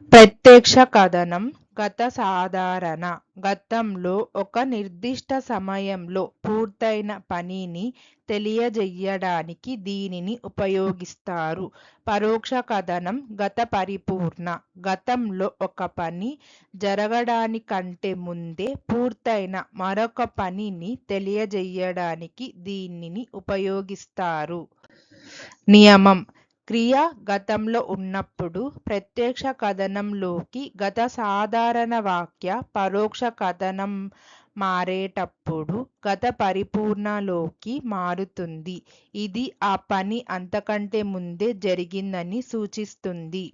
ప్రత్యక్ష కథనం గత సాధారణ గతంలో ఒక నిర్దిష్ట సమయంలో పూర్తయిన పనిని తెలియజేయడానికి దీనిని ఉపయోగిస్తారు. పరోక్ష కథనం గత పరిపూర్ణ గతంలో ఒక పని జరగడానికంటే ముందే పూర్తయిన మరొక పనిని తెలియజేయడానికి దీనిని ఉపయోగిస్తారు. నియమం క్రియ గతంలో ఉన్నప్పుడు ప్రత్యక్ష కథనంలోకి గత సాధారణ వాక్య పరోక్ష కథనం మారేటప్పుడు గత పరిపూర్ణలోకి మారుతుంది. ఇది ఆ పని అంతకంటే ముందే జరిగిందని సూచిస్తుంది.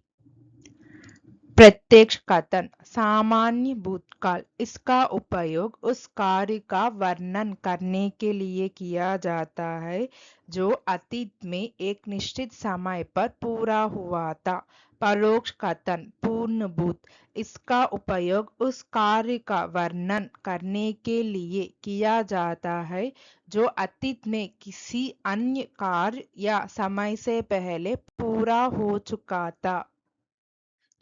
प्रत्यक्ष कथन सामान्य भूतकाल इसका उपयोग उस कार्य का वर्णन करने के लिए किया जाता है जो अतीत में एक निश्चित समय पर पूरा हुआ था. परोक्ष कथन पूर्णभूत इसका उपयोग उस कार्य का वर्णन करने के लिए किया जाता है जो अतीत में किसी अन्य कार्य या समय से पहले पूरा हो चुका था.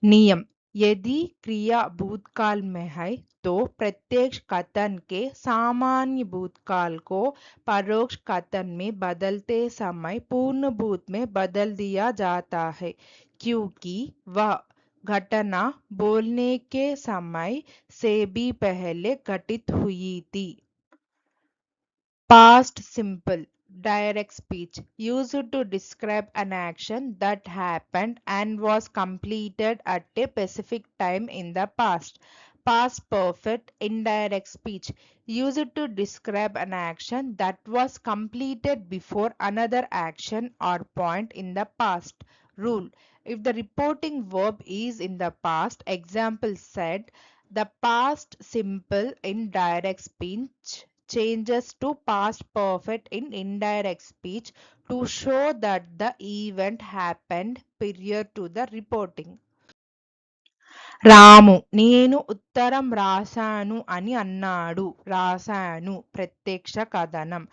नियम यदि क्रिया भूतकाल में है तो प्रत्यक्ष कथन के सामान्य भूतकाल को परोक्ष कथन में बदलते समय पूर्णभूत में बदल दिया जाता है क्योंकि वह घटना बोलने के समय से भी पहले घटित हुई थी. Past simple direct speech used to describe an action that happened and was completed at a specific time in the past. Past perfect indirect speech used to describe an action that was completed before another action or point in the past. Rule: if the reporting verb is in the past, example said, the past simple in direct speech changes to past perfect in indirect speech to show that the event happened prior to the reporting. రాము నేను ఉత్తరం రాశాను అని అన్నాడు. రాశాను ప్రత్యక్ష కథనం.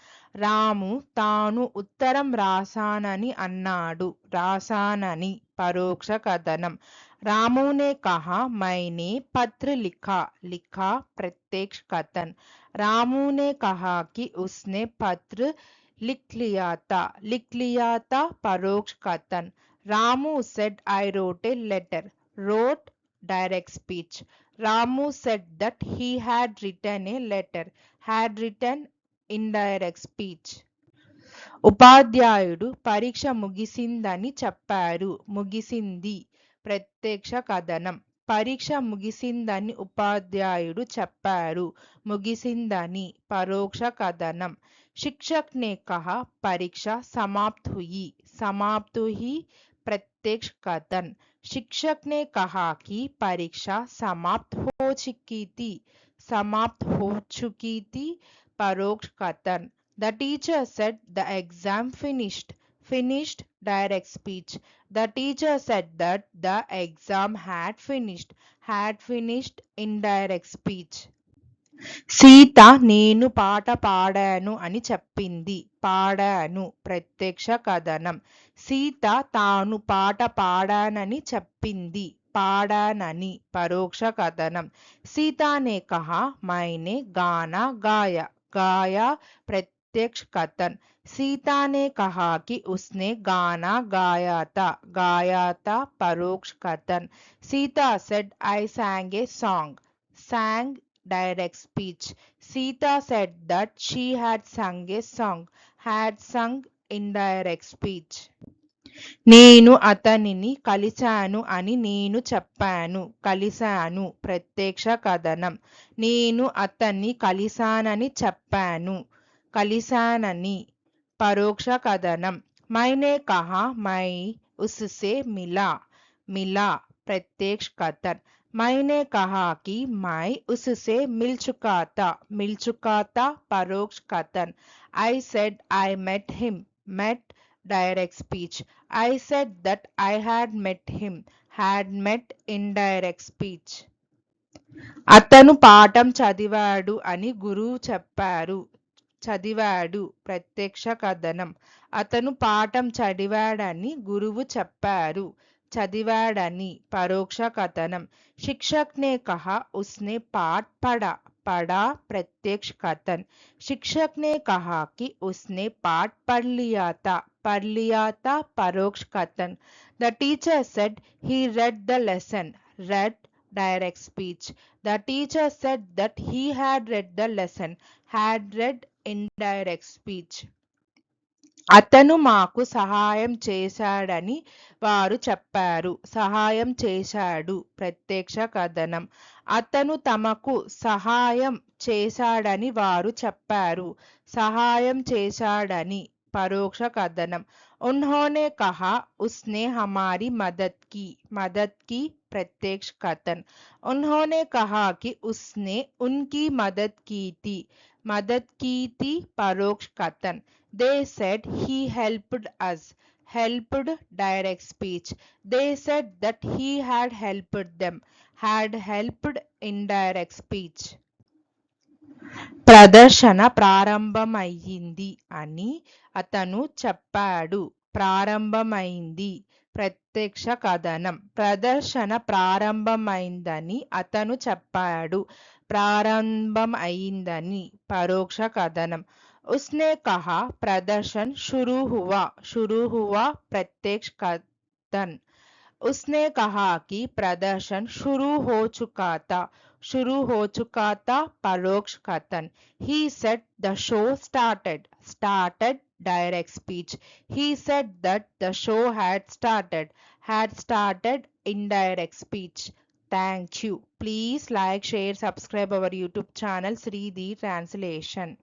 రాము తాను ఉత్తరం రాశానని అన్నాడు. రాశానని పరోక్ష కథనం. रामू ने कहा मैंने पत्र लिखा. लिखा प्रत्यक्ष कथन. रामू ने कहा कि उसने पत्र लिख लिया था. लिख लिया था परोक्ष कथन. Ramu said I wrote a letter. wrote direct speech. Ramu said that he had written a letter. had written indirect speech. ఉపాధ్యాయుడు పరీక్ష ముగిసిందని చెప్పారు. ముగిసింది ప్రత్యక్ష కథనం. పరీక్ష ముగిసిందని ఉపాధ్యాయుడు చెప్పారు. ముగిసిందని పరోక్ష కథనం. शिक्षक ने कहा परीक्षा समाप्त हुई. समाप्त हुई प्रत्यक्ष कथन. शिक्षक ने कहा कि परीक्षा समाप्त हो चुकी थी. समाप्त हो चुकी थी परोक्ष कथन. The teacher said the exam finished. Finished direct speech. The teacher said that the exam had finished. Had finished indirect speech. Sita నేను పాట పాడాను అని చెప్పింది. పాడాను ప్రత్యక్ష కథనం. సీత తాను పాట పాడానని చెప్పింది. పాడానని పరోక్ష కథనం. సీతా ने कहा मैंने गाना गाया. गाया प्रत्यक्ष कथन. सीता ने कहा कि उसने गाना गाया था. गाया था परोक्ष कथन. Sita said I sang a song. sang direct speech. Sita said that she had sung a song. had sung indirect speech. నేను అతనిని కలిశాను అని నేను చెప్పాను. కలిశాను ప్రత్యక్ష కథనం. నేను అతన్ని కలిశానని చెప్పాను. కలిశానని పరోక్ష కథనం. मैंने कहा मैं उससे मिला. मिला प्रत्यक्ष कथन. मैंने कहा कि मैं उससे मिल चुका था. मिल चुका था परोक्ष कथन. I said I met him. met direct speech. I said that I had met him. had met indirect speech. అతను పాఠం చదివాడు అని గురువు చెప్పారు. చదివాడు ప్రత్యక్ష కథనం. అతను పాఠం చదివాడని గురువు చెప్పారు. చదివాడని పరోక్ష కథనం. शिक्षक ने कहा उसने पाठ पढ़ा. पढ़ा प्रत्यक्ष कथन. शिक्षक ने कहा कि उसने पाठ पढ़ लिया था. पढ़ लिया था परोक्ष कथन. The teacher said he read the lesson. Read direct speech. The teacher said that he had read the lesson. Had read indirect speech. అతను మాకు సహాయం చేశాడని వారు చెప్పారు. సహాయం చేశాడు ప్రత్యక్ష కథనం. అతను తమకు సహాయం చేశాడని వారు చెప్పారు. సహాయం చేశాడని పరోక్ష కథనం. उन्होंने कहा उसने हमारी मदद की. मदद की प्रत्यक्ष कथन. उन्होंने कहा कि उसने उनकी मदद की थी. मदद की थी परोक्ष कथन. They said he helped us. Helped direct speech. They said that he had helped them. Had helped indirect speech. ప్రదర్శన ప్రారంభమయ్యింది అని అతను చెప్పాడు. ప్రారంభమైంది ప్రత్యక్ష కథనం. ప్రదర్శన ప్రారంభమైందని అతను చెప్పాడు. ప్రారంభం అయిందని పరోక్ష కథనం. उसने कहा प्रदर्शन शुरू हुआ प्रत्यक्ष कथन. उसने कहा कि प्रदर्शन शुरू हो चुका था परोक्ष कथन. He said the show started. Started direct speech. He said that the show had started indirect speech. Thank you. Please like, share, subscribe our YouTube channel Sri the Translation.